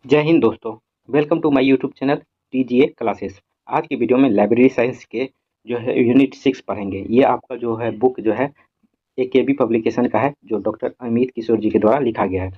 जय हिंद दोस्तों। Welcome to my YouTube channel TGA classes. आज की वीडियो में लाइब्रेरी साइंस के जो है यूनिट 6 पढ़ेंगे। ये आपका जो है बुक जो है एकेबी पब्लिकेशन का है, जो डॉक्टर अमित किशोर जी के द्वारा लिखा गया है।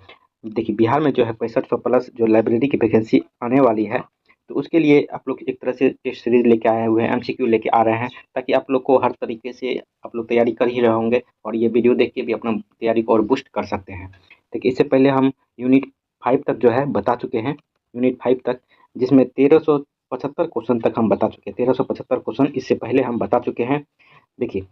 देखिए, बिहार में जो है 6500 प्लस जो लाइब्रेरी की वैकेंसी आने वाली है, तो उसके लिए आप लोग एक तरह से टेस्ट सीरीज लेके आए हुए हैं, एमसीक्यू लेके आ रहे हैं, ताकि आप लोग को हर तरीके से आप लोग तैयारी कर ही रहे होंगे और ये वीडियो देख के भी अपना तैयारी को और बूस्ट कर सकते हैं। देखिए, इससे पहले हम यूनिट 5 तक जो है बता चुके हैं। यूनिट 5 तक, जिसमें 1375 क्वेश्चन तक हम बता चुके हैं। 1375 क्वेश्चन इससे पहले हम बता चुके हैं। देखिए,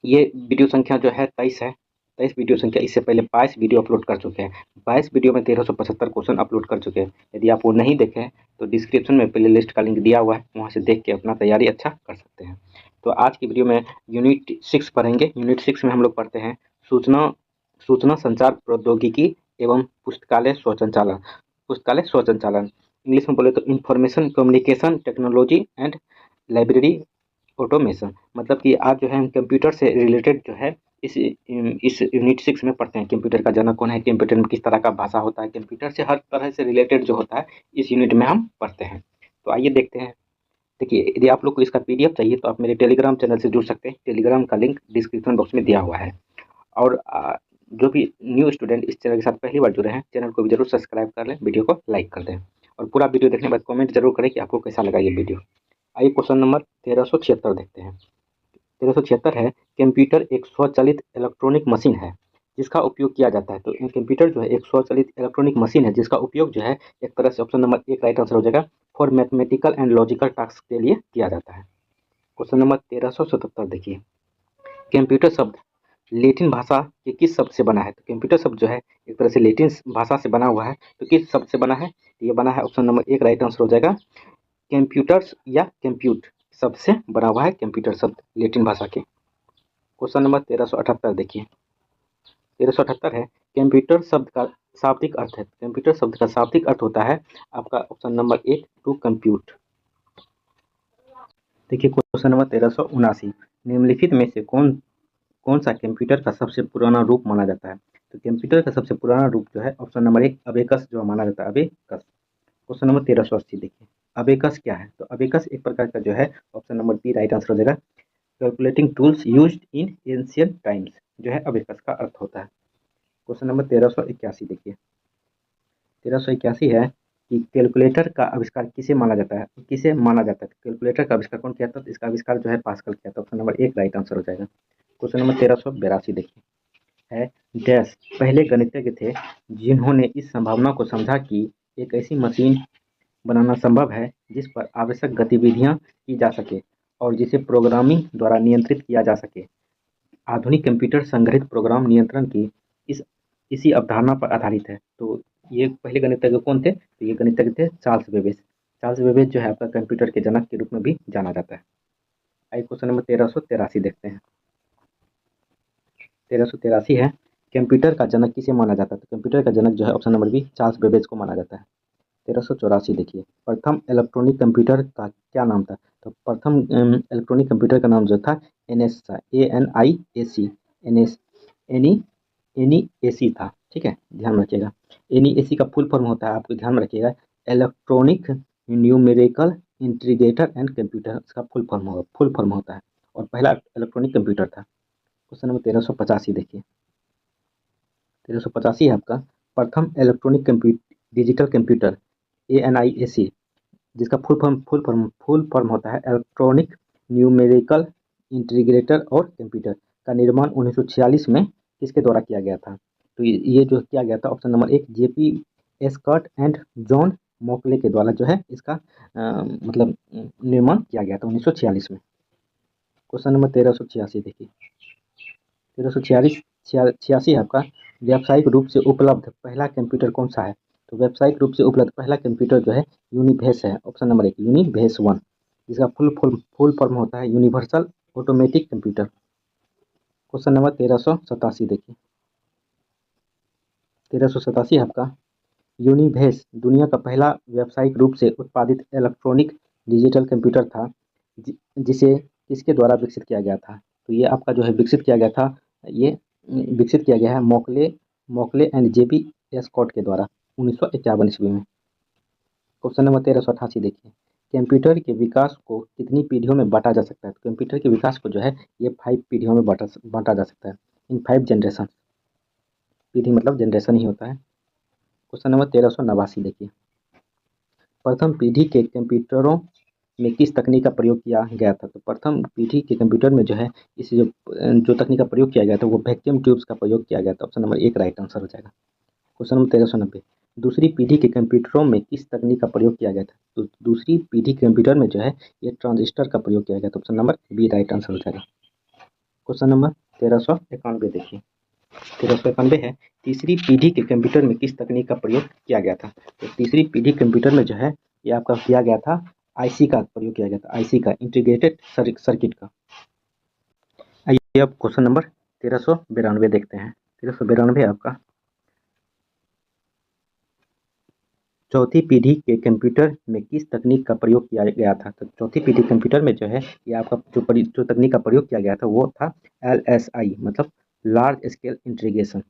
ये वीडियो संख्या जो है 23 है। 23 वीडियो संख्या, इससे पहले 22 वीडियो अपलोड कर चुके हैं। 22 वीडियो में 1375 क्वेश्चन अपलोड कर चुके हैं। यदि आप वो नहीं देखे हैं तो डिस्क्रिप्शन में प्ले लिस्ट का लिंक दिया हुआ है, वहाँ से देख के अपना तैयारी अच्छा कर सकते हैं। तो आज की वीडियो में यूनिट 6 पढ़ेंगे। यूनिट 6 में हम लोग पढ़ते हैं सूचना सूचना संचार प्रौद्योगिकी एवं पुस्तकालय स्वसंचालन। इंग्लिश में बोले तो information communication technology and library automation. मतलब कि आज जो है हम कंप्यूटर से रिलेटेड जो है इस यूनिट 6 में पढ़ते हैं। कंप्यूटर का जनक कौन है, कंप्यूटर में किस तरह का भाषा होता है, कंप्यूटर से हर तरह से रिलेटेड जो होता है इस यूनिट में हम पढ़ते हैं। तो आइए देखते हैं। देखिए, यदि आप लोग को इसका पीडीएफ चाहिए तो आप मेरे टेलीग्राम चैनल से जुड़ सकते हैं। टेलीग्राम का लिंक डिस्क्रिप्शन बॉक्स में दिया हुआ है। और जो भी न्यू स्टूडेंट इस चैनल के साथ पहली बार जुड़े हैं, चैनल को भी जरूर सब्सक्राइब कर लें, वीडियो को लाइक कर दें और पूरा वीडियो देखने के बाद कमेंट जरूर करें कि आपको कैसा लगा ये वीडियो। आइए क्वेश्चन नंबर 1376 देखते हैं। 1376 है, कंप्यूटर एक स्वचालित इलेक्ट्रॉनिक मशीन है जिसका उपयोग किया जाता है। तो कंप्यूटर जो है एक स्वचालित इलेक्ट्रॉनिक मशीन है जिसका उपयोग जो है एक तरह से ऑप्शन नंबर 1 राइट आंसर हो जाएगा, for mathematical and logical task के लिए किया जाता है। क्वेश्चन नंबर 1377 देखिए, कंप्यूटर शब्द लैटिन भाषा के किस शब्द से बना है। तो कंप्यूटर शब्द जो है एक तरह से लैटिन भाषा से बना हुआ है, तो किस शब्द से बना है। तो ये बना है ऑप्शन नंबर 1 राइट आंसर हो जाएगा, कंप्यूटर्स या कंप्यूट शब्द से बना हुआ है कंप्यूटर शब्द लैटिन भाषा के। क्वेश्चन नंबर 1378 देखिए, 1378 है, कंप्यूटर शब्द का शाब्दिक अर्थ है। कंप्यूटर शब्द का शाब्दिक अर्थ होता है आपका ऑप्शन नंबर 1 टू कंप्यूट। देखिए क्वेश्चन नंबर 1379, निम्नलिखित में से कौन कौन सा कंप्यूटर का सबसे पुराना रूप माना जाता है। तो कंप्यूटर का सबसे पुराना रूप जो है ऑप्शन नंबर 1 अबेकस जो माना जाता है, अबेकस। क्वेश्चन नंबर 1380 देखिए, अबेकस क्या है। तो अबेकस एक प्रकार का जो है option number B right answer हो जाएगा, calculating tools used in ancient times जो है अबेकस का अर्थ होता है। क्वेश्चन नंबर 1381 देखिए, 1381 है कि कैलकुलेटर का आविष्कार किसे माना जाता है। किसे माना जाता है, कैलकुलेटर का आविष्कार कौन किया था। तो इसका आविष्कार जो है पास्कल किया था। ऑप्शन नंबर 1 राइट आंसर हो जाएगा। क्वेश्चन नंबर 1382 देखिए, है डैश पहले गणितज्ञ थे जिन्होंने इस संभावना को समझा कि एक ऐसी मशीन बनाना संभव है जिस पर आवश्यक गतिविधियां की जा सके और जिसे प्रोग्रामिंग द्वारा नियंत्रित किया जा सके। आधुनिक कंप्यूटर संग्रहित प्रोग्राम नियंत्रण की इस इसी अवधारणा पर आधारित है। तो ये पहले गणितज्ञ कौन थे। तो ये गणितज्ञ थे चार्ल्स बेबेज। चार्ल्स बेबेज जो है आपका कंप्यूटर के जनक के रूप में भी जाना जाता है। आइए क्वेश्चन नंबर 1383 देखते हैं। 1383 है, कंप्यूटर का जनक किसे माना जाता है। तो कंप्यूटर का जनक जो है option number B Charles Babbage को माना जाता है। 1384 देखिए, प्रथम इलेक्ट्रॉनिक कंप्यूटर का क्या नाम था। तो प्रथम इलेक्ट्रॉनिक कंप्यूटर का नाम जो था एनएस था, ANIAC, NS, any any AC था। ठीक है, ध्यान रखिएगा। एनी एसी का फुल फॉर्म होता है, आपको ध्यान में रखिएगा, electronic numerical integrator and computer. इसका फुल फॉर्म होता है और पहला इलेक्ट्रॉनिक कंप्यूटर था। क्वेश्चन नंबर 1385 देखिए, 1385 है आपका, प्रथम इलेक्ट्रॉनिक डिजिटल कंप्यूटर ANIAC, जिसका फुल फॉर्म होता है इलेक्ट्रॉनिक न्यूमेरिकल इंटीग्रेटर और कंप्यूटर, का निर्माण 1946 में किसके द्वारा किया गया था। तो ये जो किया गया था option number 1 JP Eckert and John Mauchly के द्वारा जो है इसका मतलब निर्माण किया गया था 1946 में। क्वेश्चन नंबर 1386 देखिए, 1386 है आपका, व्यावसायिक रूप से उपलब्ध पहला कंप्यूटर कौन सा है। तो व्यावसायिक रूप से उपलब्ध पहला कंप्यूटर जो है यूनिभेस है। ऑप्शन नंबर 1 यूनिभेस 1, जिसका फुल फॉर्म होता है universal automatic computer. Question number 1387 देखिए, 1387 है आपका, यूनिभेस दुनिया का पहला व्यावसायिक रूप से उत्पादित इलेक्ट्रॉनिक डिजिटल कंप्यूटर था जिसे किसके द्वारा विकसित किया गया था। तो ये आपका जो है विकसित किया गया था, ये विकसित किया गया है मोकले मोकले एंड JP एस्कॉट के द्वारा 1951 ईस्वी में। क्वेश्चन नंबर 1388 देखिए, कंप्यूटर के विकास को कितनी पीढ़ियों में बांटा जा सकता है? तो कंप्यूटर के विकास को जो है ये 5 पीढ़ियों में बांटा जा सकता है, इन 5 जनरेशन। पीढ़ी मतलब जनरेशन ही होता है। क्वेश्चन नंबर 1389 देखिए, प्रथम पीढ़ी के कंप्यूटरों में किस तकनीक का प्रयोग किया गया था? तो प्रथम पीढ़ी के कंप्यूटर में जो है इस जो तकनीक का प्रयोग किया गया था वो वैक्यूम ट्यूब्स का प्रयोग किया गया था। ऑप्शन नंबर 1 राइट आंसर हो जाएगा। क्वेश्चन नंबर 1390, दूसरी पीढ़ी के कंप्यूटरों में किस तकनीक का प्रयोग किया गया था? तो दूसरी पीढ़ी के कंप्यूटर में जो है ये ट्रांजिस्टर का प्रयोग किया गया था। Option number B right answer हो जाएगा। क्वेश्चन नंबर 1391 देखिए, 1391 है, तीसरी पीढ़ी के कंप्यूटर में किस तकनीक का प्रयोग किया गया था? तो तीसरी पीढ़ी कंप्यूटर में जो है ये आपका किया गया था आईसी का प्रयोग किया गया था, आईसी का, इंटीग्रेटेड सर्किट का। आइए अब क्वेश्चन नंबर 1392 देखते हैं। 1392 आपका, चौथी पीढ़ी के कंप्यूटर में किस तकनीक का प्रयोग किया गया था? तो चौथी पीढ़ी कंप्यूटर में जो है ये आपका जो तकनीक का प्रयोग किया गया था वो था LSI, मतलब लार्ज स्केल इंटीग्रेशन।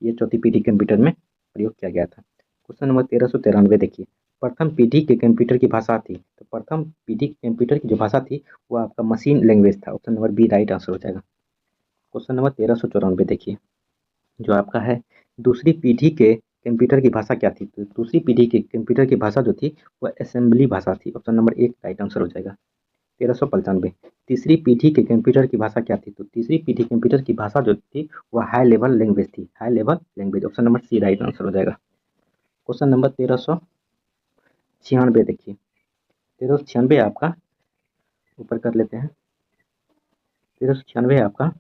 ये चौथी पीढ़ी कंप्यूटर में प्रयोग किया गया था। क्वेश्चन नंबर 1393 देखिए, प्रथम पीढ़ी के कंप्यूटर की भाषा थी? तो प्रथम पीढ़ी के कंप्यूटर की जो भाषा थी वो आपका मशीन लैंग्वेज था। Option number B right answer हो जाएगा। क्वेश्चन नंबर 1394 देखिए, जो आपका है दूसरी पीढ़ी के कंप्यूटर की भाषा क्या थी? तो दूसरी पीढ़ी के कंप्यूटर की भाषा जो थी वह असेंबली भाषा थी। ऑप्शन नंबर 1 राइट आंसर हो जाएगा। 1395, तीसरी पीढ़ी के कंप्यूटर की भाषा क्या थी? तो तीसरी पीढ़ी कंप्यूटर की भाषा जो थी वह हाई लेवल लैंग्वेज थी, high level language. Option number C right answer हो जाएगा। क्वेश्चन नंबर 1396 देखिए, 1396 आपका ऊपर कर लेते हैं। 1396 आपका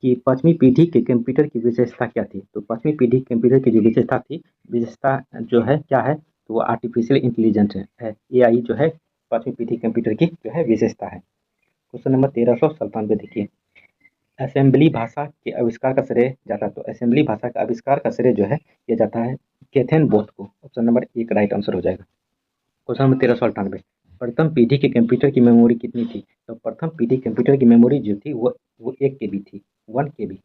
कि पांचवी पीढ़ी के कंप्यूटर की विशेषता क्या थी? तो पांचवी पीढ़ी कंप्यूटर की जो विशेषता थी, विशेषता जो है क्या है? तो वो आर्टिफिशियल इंटेलिजेंस है, एआई जो है पांचवी पीढ़ी कंप्यूटर की जो है विशेषता है। क्वेश्चन नंबर 1397 देखिए, असेंबली भाषा के आविष्कार का श्रेय जाता है? तो असेंबली भाषा का आविष्कार का श्रेय जो है ये जाता है केथन बोथ को। ऑप्शन नंबर 1 राइट आंसर हो जाएगा। क्वेश्चन नंबर 1398, प्रथम पीढ़ी के कंप्यूटर की मेमोरी कितनी थी? तो प्रथम पीढ़ी कंप्यूटर की मेमोरी जो थी वो 1 KB थी, 1 KB।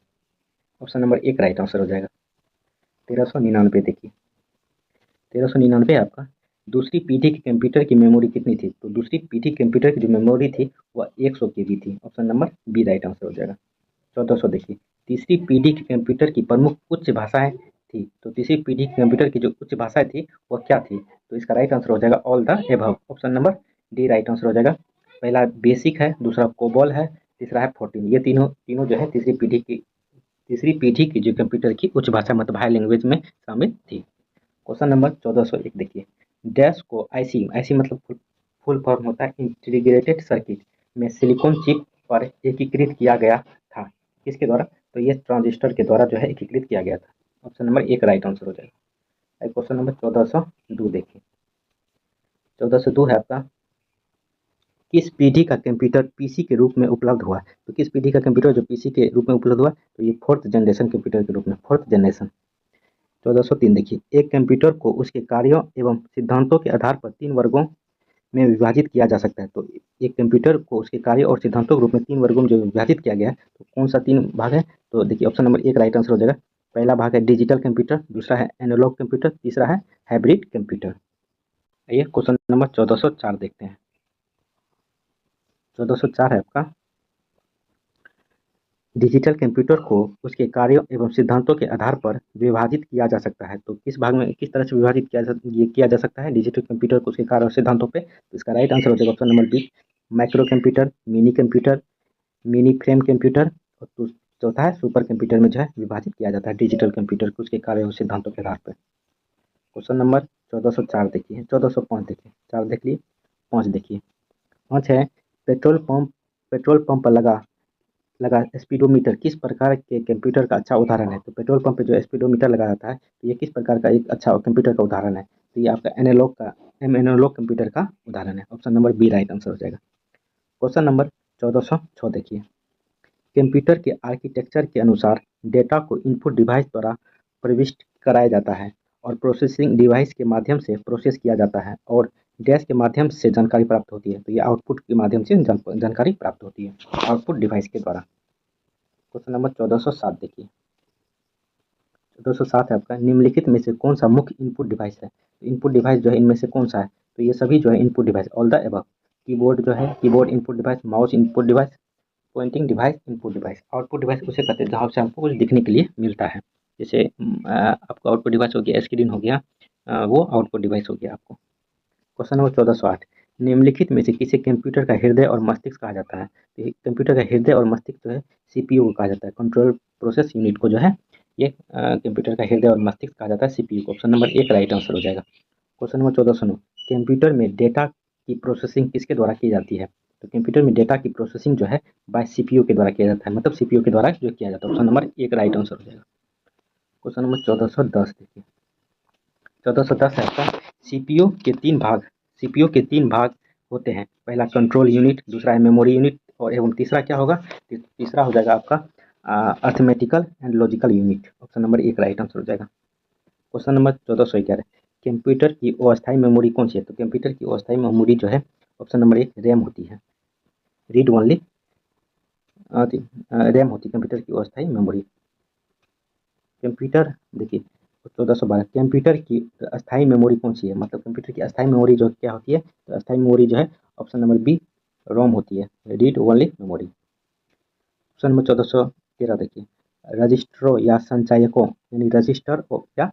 Option number 1 right answer हो जाएगा। 1399 देखिए, 1399 आपका दूसरी पीढ़ी के कंप्यूटर की मेमोरी कितनी थी? तो दूसरी पीढ़ी कंप्यूटर की जो मेमोरी थी वह 100 KB थी। Option number B right answer हो जाएगा। 1400 देखिए, तीसरी पीढ़ी के कंप्यूटर की प्रमुख उच्च भाषाएं थी? तो तीसरी पीढ़ी के कंप्यूटर की जो उच्च भाषाएं थी वह क्या थी? तो इसका राइट आंसर हो जाएगा all the above. Option number D right answer हो जाएगा। पहला बेसिक है, दूसरा कोबॉल है, तीसरा है 14। ये तीनों तीनों जो है तीसरी पीढ़ी की जो कंप्यूटर की उच्च भाषा मतलब हाई लैंग्वेज में शामिल थी। क्वेश्चन नंबर 1401 देखिए, डैश को आईसी, आईसी मतलब फुल फॉर्म होता है इंटीग्रेटेड सर्किट, में सिलिकॉन चिप पर एकीकृत किया गया था? किसके द्वारा? तो ये ट्रांजिस्टर के द्वारा जो है एकीकृत किया गया था। ऑप्शन नंबर 1 राइट आंसर हो जाएगा। क्वेश्चन नंबर 1402 देखिए, 1402 है आपका, किस पीढ़ी का कंप्यूटर पीसी के रूप में उपलब्ध हुआ? तो किस पीढ़ी का कंप्यूटर जो पीसी के रूप में उपलब्ध हुआ? तो ये 4th जनरेशन कंप्यूटर के रूप में, 4th जनरेशन। 1403 देखिए, एक कंप्यूटर को उसके कार्यों एवं सिद्धांतों के आधार पर 3 वर्गों में विभाजित किया जा सकता है। तो एक कंप्यूटर को उसके कार्य और सिद्धांतों के रूप में 3 वर्गों में जो विभाजित किया गया है तो कौन सा 3 भाग है? तो देखिए ऑप्शन नंबर 1 राइट आंसर हो जाएगा। पहला भाग है डिजिटल कंप्यूटर, दूसरा है एनालॉग कंप्यूटर, तीसरा है हाइब्रिड कंप्यूटर। आइए क्वेश्चन नंबर 1404 देखते हैं। 1404 है आपका, डिजिटल कंप्यूटर को उसके कार्यों एवं सिद्धांतों के आधार पर विभाजित किया जा सकता है। तो किस भाग में किस तरह से विभाजित किया जा सकता है डिजिटल कंप्यूटर को उसके कार्य और सिद्धांतों पे? तो इसका राइट आंसर हो जाएगा option number B, micro computer, mini computer, mini frame computer, और चौथा है सुपर कंप्यूटर में जो है विभाजित किया जाता है डिजिटल कंप्यूटर को उसके कार्य और सिद्धांतों के आधार पर। क्वेश्चन नंबर 1404 देखिए, 1405 देखिए, 4 देख लिए, 5 देखिए। 5 है, पेट्रोल पंप पर लगा लगा स्पीडोमीटर किस प्रकार के कंप्यूटर का अच्छा उदाहरण है? तो पेट्रोल पंप पे जो स्पीडोमीटर लगा जाता है तो ये किस प्रकार का एक अच्छा कंप्यूटर का उदाहरण है? तो ये आपका एनालॉग कंप्यूटर का उदाहरण है। Option number B right answer हो जाएगा। क्वेश्चन नंबर 1406 देखिए, कंप्यूटर के आर्किटेक्चर के अनुसार डेटा को इनपुट डिवाइस द्वारा प्रविष्ट कराया जाता है और प्रोसेसिंग डिवाइस के माध्यम से प्रोसेस किया जाता है और डैश के माध्यम से जानकारी प्राप्त होती है। तो ये आउटपुट के माध्यम से जानकारी प्राप्त होती है आउटपुट डिवाइस के द्वारा। क्वेश्चन नंबर 1407 देखिए, 1407 है आपका, निम्नलिखित में से कौन सा मुख्य इनपुट डिवाइस है? इनपुट डिवाइस जो है इनमें से कौन सा है? तो ये सभी जो है input device, all the above. Keyboard जो है, keyboard input device, mouse input device, pointing device input device. Output device उसे कहते हैं जहाँ से हमको कुछ दिखने के लिए मिलता है। जैसे आपका आउटपुट डिवाइस हो गया स्क्रीन हो गया, वो आउटपुट डिवाइस हो गया आपको। क्वेश्चन नंबर 1408, निम्नलिखित में से किसे कंप्यूटर का हृदय और मस्तिष्क कहा जाता है? तो कंप्यूटर का हृदय और मस्तिष्क जो है सीपीयू को कहा जाता है। कंट्रोल प्रोसेस यूनिट को जो है ये कंप्यूटर का हृदय और मस्तिष्क कहा जाता है, सीपीयू को। ऑप्शन नंबर 1 राइट आंसर हो जाएगा। क्वेश्चन नंबर 1409, कंप्यूटर में डेटा की प्रोसेसिंग किसके द्वारा की जाती है? तो कंप्यूटर में डेटा की प्रोसेसिंग जो है बाय सीपीयू के द्वारा किया जाता है, मतलब सीपीयू के द्वारा जो किया जाता है। ऑप्शन नंबर 1 राइट आंसर हो जाएगा। क्वेश्चन नंबर 1410 देखिए, 1410 है आपका, सीपीयू के तीन भाग होते हैं। पहला कंट्रोल यूनिट, दूसरा है मेमोरी यूनिट, और एवं तीसरा क्या होगा? तीसरा हो जाएगा आपका arithmetical and logical unit. Option number 1 right answer हो जाएगा। क्वेश्चन नंबर 1411, कंप्यूटर की अस्थायी मेमोरी कौन सी है? तो कंप्यूटर की अस्थायी मेमोरी जो है ऑप्शन नंबर 1 रैम होती है। रीड ओनली रैम होती है कंप्यूटर की अस्थायी मेमोरी। कंप्यूटर देखिए 1412, कंप्यूटर की अस्थायी मेमोरी कौन सी है? मतलब कंप्यूटर की अस्थायी मेमोरी जो क्या होती है? तो अस्थायी मेमोरी जो है ऑप्शन नंबर बी रोम होती है, read only memory. Option number 1413 देखिए, रजिस्टरों या संचयकों यानी रजिस्टर या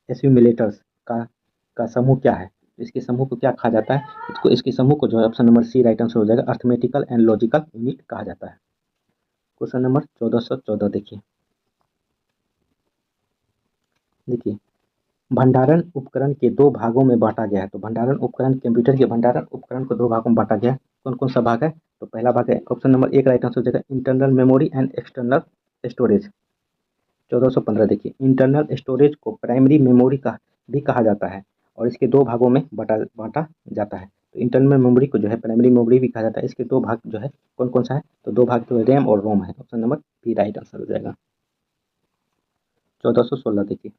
एस्यूमुलेटर्स का समूह क्या है? इसके समूह को क्या कहा जाता है? इसके समूह को जो है option number C right answer हो जाएगा, अर्थमेटिकल एंड लॉजिकल यूनिट कहा जाता है। क्वेश्चन नंबर 1414 देखिए, भंडारण उपकरण के दो भागों में बांटा गया है। तो भंडारण उपकरण, कंप्यूटर के भंडारण उपकरण को दो भागों में बांटा गया है। कौन कौन सा भाग है? तो पहला भाग है ऑप्शन नंबर 1 राइट आंसर हो जाएगा, internal memory and external storage. 1415 देखिए, इंटरनल स्टोरेज को प्राइमरी मेमोरी का भी कहा जाता है और इसके दो भागों में बांटा जाता है। तो इंटरनल मेमोरी को जो है प्राइमरी मेमोरी भी कहा जाता है। इसके दो भाग जो है कौन कौन सा है? तो दो भाग तो रैम और रोम है। Option number B right answer हो जाएगा। 1416 देखिए,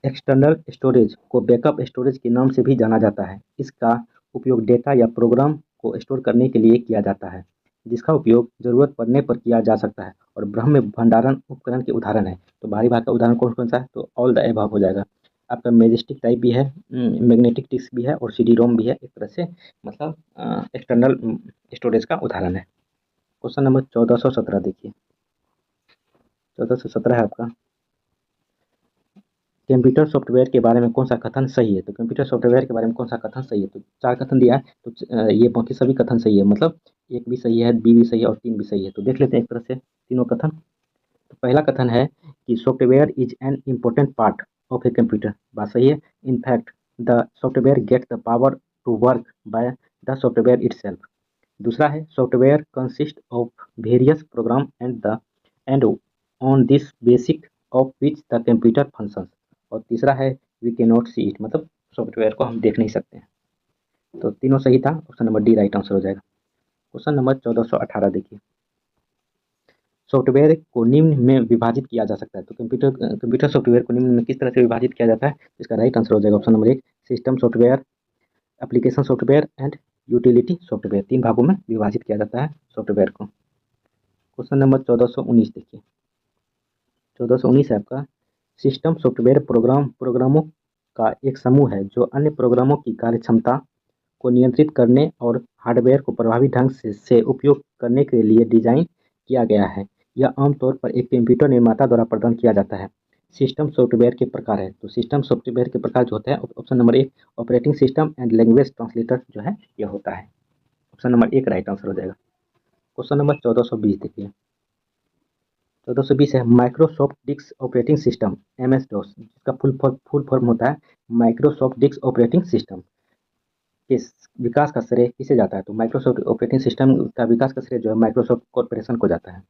एक्सटर्नल स्टोरेज को बैकअप स्टोरेज के नाम से भी जाना जाता है। इसका उपयोग डेटा या प्रोग्राम को स्टोर करने के लिए किया जाता है, जिसका उपयोग जरूरत पड़ने पर किया जा सकता है और ब्रह्म भंडारण उपकरण के उदाहरण है। तो बाहरी भाग का उदाहरण कौन कौन सा है? तो ऑल द एबव हो जाएगा। आपका मैजेस्टिक टाइप भी है, मैग्नेटिक डिस्क भी है और सीडी रोम भी है, एक तरह से मतलब एक्सटर्नल स्टोरेज का उदाहरण है। क्वेश्चन नंबर 1417 देखिए, 1417 है आपका, कंप्यूटर सॉफ्टवेयर के बारे में कौन सा कथन सही है? तो कंप्यूटर सॉफ्टवेयर के बारे में कौन सा कथन सही है? तो 4 कथन दिया है, तो ये बाकी सभी कथन सही है, मतलब 1 भी सही है, बी भी सही है और 3 भी सही है। तो देख लेते हैं एक तरह से तीनों कथन। तो पहला कथन है कि software is an important part of a computer. बात सही है। In fact the software gets the power to work by the software itself. दूसरा है software consist of various program and on this basic of which the computer functions. और तीसरा है we can not see it, मतलब software को हम देख नहीं सकते हैं। तो तीनों सही था, option number D right answer हो जाएगा। क्वेश्चन नंबर 1418 देखिए, सॉफ्टवेयर को निम्न में विभाजित किया जा सकता है। तो कंप्यूटर सॉफ्टवेयर को निम्न में किस तरह से विभाजित किया जाता है? इसका राइट आंसर हो जाएगा option number 1 system software, application software and utility software. 3 भागों में विभाजित किया जाता है सॉफ्टवेयर को। क्वेश्चन नंबर 1419 देखिए, 1419 है आपका, सिस्टम सॉफ्टवेयर प्रोग्रामों का एक समूह है जो अन्य प्रोग्रामों की कार्यक्षमता को नियंत्रित करने और हार्डवेयर को प्रभावी ढंग से उपयोग करने के लिए डिजाइन किया गया है। यह आमतौर पर एक कंप्यूटर निर्माता द्वारा प्रदान किया जाता है। सिस्टम सॉफ्टवेयर के प्रकार है। तो सिस्टम सॉफ्टवेयर के प्रकार जो होते हैं option number 1 operating system and language translator जो है यह होता है। ऑप्शन नंबर 1 राइट आंसर हो जाएगा। क्वेश्चन नंबर 1420 देखिए, 1420 है Microsoft disk operating system MS DOS, जिसका फुल फॉर्म होता है माइक्रोसॉफ्ट डिस्क ऑपरेटिंग सिस्टम के विकास का श्रेय किसे जाता है? तो माइक्रोसॉफ्ट ऑपरेटिंग सिस्टम का विकास का श्रेय जो है माइक्रोसॉफ्ट कॉर्पोरेशन को जाता है।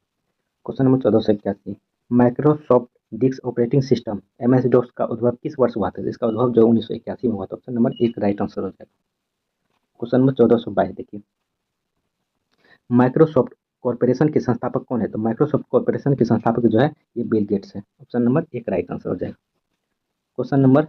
Question number 1481, Microsoft disk operating system MS DOS का उद्भव किस वर्ष हुआ था? इसका उद्भव जो 1981 में हुआ था। ऑप्शन नंबर 1 राइट आंसर हो जाएगा। क्वेश्चन नंबर 1422 देखिए, माइक्रोसॉफ्ट कॉर्पोरेशन के संस्थापक कौन है? तो माइक्रोसॉफ्ट कॉर्पोरेशन के संस्थापक जो है ये बिल गेट्स है। ऑप्शन नंबर 1 राइट आंसर हो जाएगा। क्वेश्चन नंबर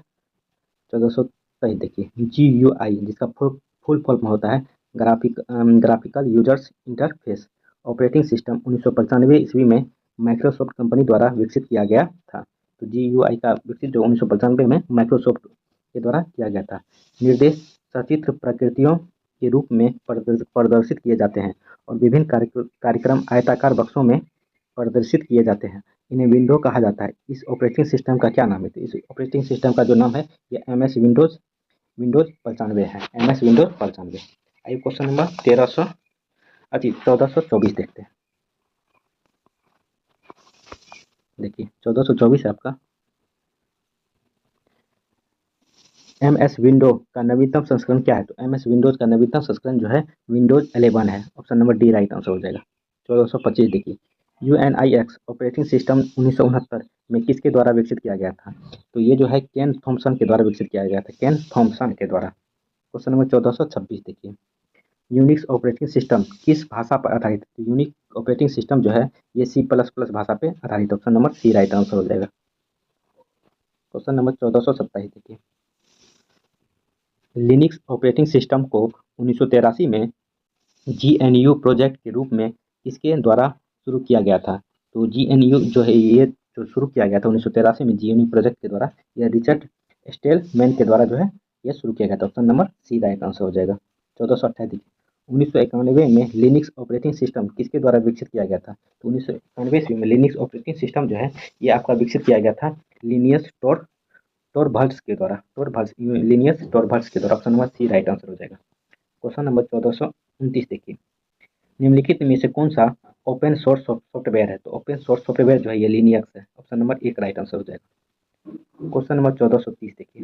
1423 देखिए, GUI जिसका फुल फॉर्म होता है graphical users interface operating system 1995 ईस्वी में माइक्रोसॉफ्ट कंपनी द्वारा विकसित किया गया था। तो GUI का विकसित जो 1995 में माइक्रोसॉफ्ट के द्वारा किया गया था। निर्देश सचित्र प्रकृतियों के रूप में प्रदर्शित किए जाते हैं और विभिन्न कार्यक्रम आयताकार बक्सों में प्रदर्शित किए जाते हैं। इन्हें विंडो कहा जाता है। इस ऑपरेटिंग सिस्टम का क्या नाम है? तो इस ऑपरेटिंग सिस्टम का जो नाम है ये MS विंडोज विंडोज 95 है। MS Windows 95। आइए क्वेश्चन नंबर 1424 देखते हैं। देखिए 1424 है आपका। MS विंडो का नवीनतम संस्करण क्या है? तो MS विंडोज का नवीनतम संस्करण जो है विंडोज 11 है। Option number D right answer हो जाएगा। 1425 देखिए UNIX ऑपरेटिंग सिस्टम 1969 में किसके द्वारा विकसित किया गया था? तो ये जो है केन थॉमसन के द्वारा विकसित किया गया था। केन थॉमसन के द्वारा। क्वेश्चन नंबर 1426 देखिए यूनिक्स ऑपरेटिंग सिस्टम किस भाषा पर आधारित है? यूनिक ऑपरेटिंग सिस्टम जो है ये C++ भाषा पे आधारित। Option number C right answer हो जाएगा। क्वेश्चन नंबर 1427 देखिए लिनक्स ऑपरेटिंग सिस्टम को 1983 में GNU प्रोजेक्ट के रूप में किसके द्वारा शुरू किया गया था? तो GNU जो है ये जो शुरू किया गया था 1983 में GNU प्रोजेक्ट के द्वारा, यह रिचर्ड स्टेलमैन के द्वारा जो है यह शुरू किया गया था। Option number C right answer हो जाएगा। 1428 1991 में लिनक्स ऑपरेटिंग सिस्टम किसके द्वारा विकसित किया गया था? तो 1991 में लिनक्स ऑपरेटिंग सिस्टम जो है ये आपका विकसित किया गया था लिनियस टोरवाल्ड्स के द्वारा। लिनियस टोरवाल्ड्स के द्वारा। Option number C right answer हो जाएगा। क्वेश्चन नंबर 1429 देखिए निम्नलिखित में से कौन सा ओपन सोर्स सॉफ्टवेयर है? तो ओपन सोर्स सॉफ्टवेयर जो है ये लिनक्स है। ऑप्शन नंबर एक राइट आंसर हो जाएगा। क्वेश्चन नंबर 1430 देखिए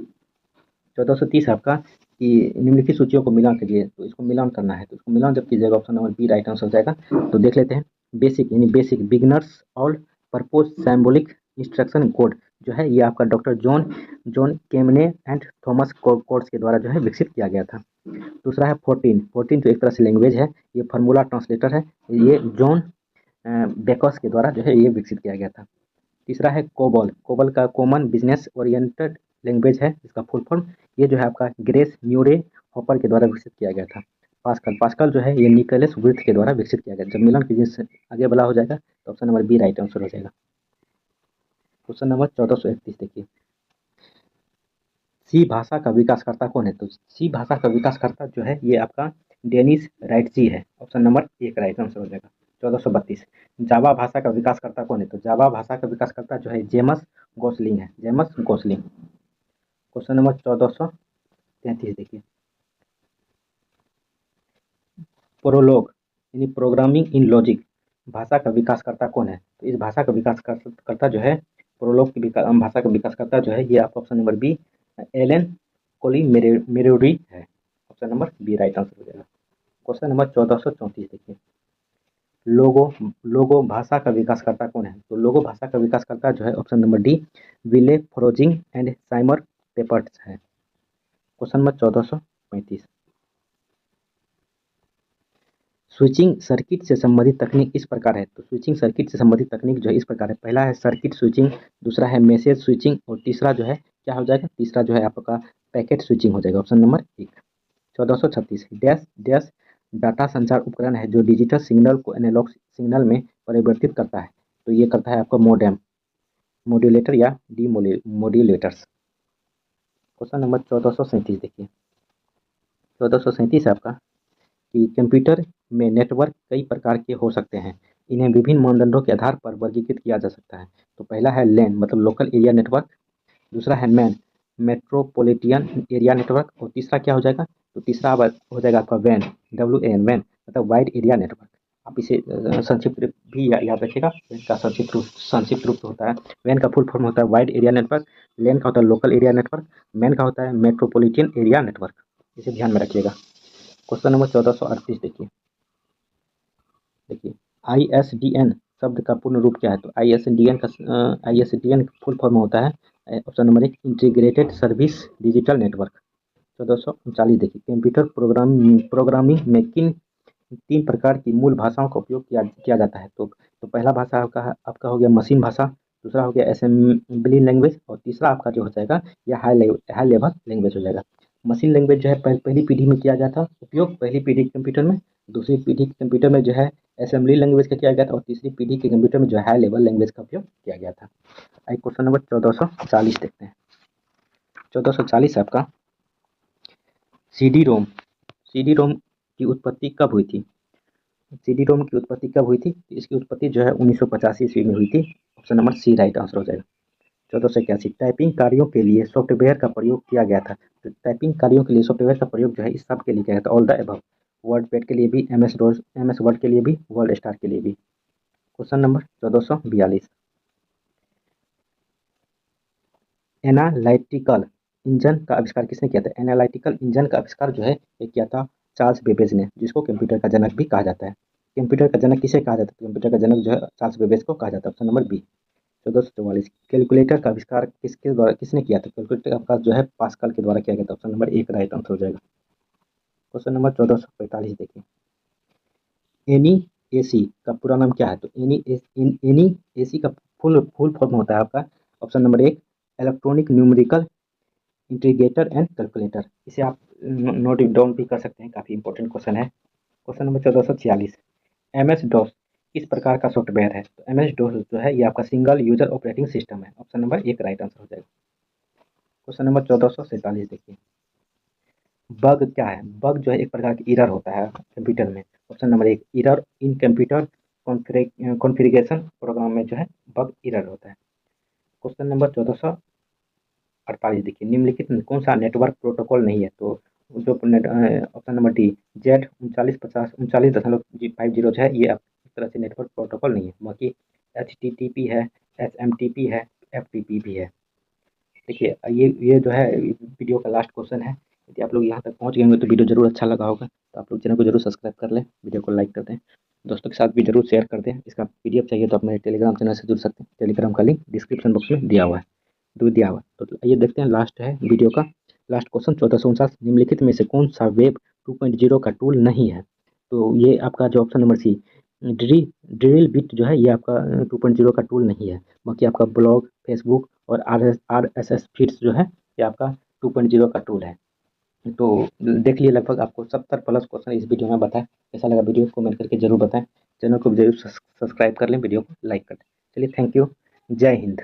1430 आपका कि निम्नलिखित सूचियों को मिलान कीजिए। तो इसको मिलान करना है तो इसको मिलान जब कीजिएगा option number B right answer हो जाएगा। तो देख लेते हैं बेसिक यानी basic beginners all purpose symbolic instruction code जो है ये आपका doctor John Kemeny and Thomas Kurtz के द्वारा जो है विकसित किया गया था। दूसरा है 14 जो एक तरह से लैंग्वेज है, ये फार्मूला ट्रांसलेटर है, ये जॉन बेकस के द्वारा जो है ये विकसित किया गया था। तीसरा है कोबल का कॉमन बिजनेस ओरिएंटेड लैंग्वेज है, इसका फुल फॉर्म ये जो है आपका ग्रेस न्यूरे हॉपर के द्वारा विकसित किया गया था। पास्कल जो है ये निकोलस विर्थ के द्वारा विकसित किया गया। जब मिलन कीजिए से आगे वाला हो जाएगा तो option number B right answer हो जाएगा। क्वेश्चन नंबर 1431 देखिए सी भाषा का विकासकर्ता कौन है? तो सी भाषा का विकासकर्ता जो है ये आपका डेनिस राइटजी है। ऑप्शन नंबर एक राइट आंसर हो जाएगा। 1432 जावा भाषा का विकासकर्ता कौन है? तो जावा भाषा का विकासकर्ता जो है जेमस गोसलिंग है। जेमस गोसलिंग। क्वेश्चन नंबर 1433 देखिए प्रोलोग यानी प्रोग्रामिंग इन लॉजिक भाषा का विकासकर्ता कौन है? तो इस भाषा का विकासकर्ता जो है प्रोलोग की भाषा का विकासकर्ता जो है ये आपका option number B Alan Colmerauer है। Option number B right answer हो जाएगा। क्वेश्चन नंबर 1434 देखिए लोगो भाषा का विकासकर्ता कौन है? तो लोगो भाषा का विकासकर्ता जो है option number D Wally Feurzeig and Seymour Papert's है। क्वेश्चन नंबर 1435 स्विचिंग सर्किट से संबंधित तकनीक इस प्रकार है। तो स्विचिंग सर्किट से संबंधित तकनीक जो है इस प्रकार है। पहला है सर्किट स्विचिंग, दूसरा है मैसेज स्विचिंग और तीसरा जो है क्या हो जाएगा? तीसरा जो है आपका पैकेट स्विचिंग हो जाएगा। ऑप्शन नंबर एक। 1436 डैश डैश डाटा संचार उपकरण है जो डिजिटल सिग्नल को एनालॉग सिग्नल में परिवर्तित करता है। तो ये करता है आपका मोडेम मॉड्यूलेटर या मॉड्यूलेटर्स। क्वेश्चन नंबर 1437 देखिए 1437 है आपका कि कंप्यूटर में नेटवर्क कई प्रकार के हो सकते हैं, इन्हें विभिन्न मानदंडों के आधार पर वर्गीकृत किया जा सकता है। तो पहला है लैन मतलब लोकल एरिया नेटवर्क, दूसरा है मैन मेट्रोपॉलिटन एरिया नेटवर्क और तीसरा क्या हो जाएगा? तो तीसरा हो जाएगा आपका वैन WAN वैन मतलब वाइड एरिया नेटवर्क। आप इसे संक्षिप्त भी याद रखिएगा। वैन का संक्षिप्त रूप होता है, वैन का फुल फॉर्म होता है वाइड एरिया नेटवर्क, लैन का होता है लोकल एरिया नेटवर्क, मैन का होता है मेट्रोपॉलिटन एरिया नेटवर्क। इसे ध्यान में रखिएगा। क्वेश्चन नंबर 1438 देखिए ISDN शब्द का पूर्ण रूप क्या है? तो ISDN फुल फॉर्म होता है ऑप्शन नंबर एक इंटीग्रेटेड सर्विस डिजिटल नेटवर्क। 1439 देखिए कंप्यूटर प्रोग्रामिंग में किन तीन प्रकार की मूल भाषाओं का उपयोग किया जाता है? तो पहला भाषा आपका हो गया मशीन भाषा, दूसरा हो गया असेंबली लैंग्वेज और तीसरा आपका जो हो जाएगा यह हाई लेवल लैंग्वेज हो जाएगा। मशीन लैंग्वेज जो है पहली पीढ़ी में किया गया था उपयोग, पहली पीढ़ी के कंप्यूटर में। दूसरी पीढ़ी के कंप्यूटर में जो है असेंबली लैंग्वेज का किया गया था और तीसरी पीढ़ी के कंप्यूटर में जो है हाई लेवल लैंग्वेज का उपयोग किया गया था। आइए क्वेश्चन नंबर 1440 देखते हैं। 1440 आपका CD-ROM की उत्पत्ति कब हुई थी? CD-ROM की उत्पत्ति कब हुई थी? इसकी उत्पत्ति जो है 1985 ईस्वी में हुई थी। Option number C right answer हो जाएगा। 1481 टाइपिंग कार्यों के लिए सॉफ्टवेयर का प्रयोग किया गया था। तो टाइपिंग कार्यों के लिए सॉफ्टवेयर का प्रयोग जो है इस सब के लिए किया गया था, ऑल द अबव। वर्डपैड के लिए भी, MS वर्ड के लिए भी, वर्ल्ड स्टार के लिए भी। क्वेश्चन नंबर 1442 एनालिटिकल इंजन का आविष्कार किसने किया था? एनालिटिकल इंजन का आविष्कार जो है ये किया था चार्ल्स बेबेज ने, जिसको कंप्यूटर का जनक भी कहा जाता है। कंप्यूटर का जनक किसे कहा जाता है? कंप्यूटर का जनक जो है चार्ल्स बेबेज को कहा जाता है। Option number B. 1444 कैलकुलेटर का आविष्कार किसने किया था? कैलकुलेटर का आविष्कार जो है पास्कल के द्वारा किया गया था। ऑप्शन नंबर एक राइट आंसर हो जाएगा। क्वेश्चन नंबर 1445 देखिए, एनईएसी का पूरा नाम क्या है? तो एनईएसी का फुल फॉर्म होता है आपका, ऑप्शन नंबर एक, electronic numerical integrator and calculator. इसे आप नोट डाउन भी कर सकते हैं, काफ़ी इंपॉर्टेंट क्वेश्चन है। क्वेश्चन नंबर 1446 MS DOS किस प्रकार का सॉफ्टवेयर है? तो MS DOS जो है ये आपका सिंगल यूजर ऑपरेटिंग सिस्टम है। ऑप्शन नंबर एक राइट आंसर हो जाएगा। क्वेश्चन नंबर 1447 देखिए, बग क्या है? बग जो है एक प्रकार की एरर होता है कंप्यूटर में। ऑप्शन नंबर एक, error in computer configuration program में जो है बग एरर होता है। क्वेश्चन नंबर 1448 देखिए, निम्नलिखित में कौन सा नेटवर्क प्रोटोकॉल नहीं है? तो जो ऑप्शन नंबर डी, Z 3950 जो है ये इस तरह से नेटवर्क प्रोटोकॉल नहीं है। बाकी HTTP है, SMTP है, FTP भी है। देखिए ये जो है वीडियो का लास्ट क्वेश्चन है। यदि आप लोग यहाँ तक पहुँच गए होंगे तो वीडियो जरूर अच्छा लगा होगा, तो आप लोग चैनल को जरूर सब्सक्राइब कर लें, वीडियो को लाइक कर दें, दोस्तों के साथ भी जरूर शेयर कर दें। इसका PDF चाहिए तो आप मेरे टेलीग्राम चैनल से जुड़ सकते हैं, टेलीग्राम का लिंक डिस्क्रिप्शन बॉक्स में दिया हुआ है। तो ये देखते हैं, लास्ट है वीडियो का लास्ट क्वेश्चन 1449, निम्नलिखित में से कौन सा वेब 2.0 का टूल नहीं है? तो ये आपका जो option number C, drill bit जो है ये आपका 2.0 का टूल नहीं है। बाकी आपका ब्लॉग, फेसबुक और RSS फीड्स जो है ये आपका 2.0 का टूल है। तो देख लिए लगभग आपको 70 प्लस क्वेश्चन इस वीडियो में बताएं। कैसा लगा वीडियो कमेंट करके जरूर बताएं, चैनल को जरूर सब्सक्राइब कर लें, वीडियो को लाइक कर दें। चलिए, थैंक यू, जय हिंद।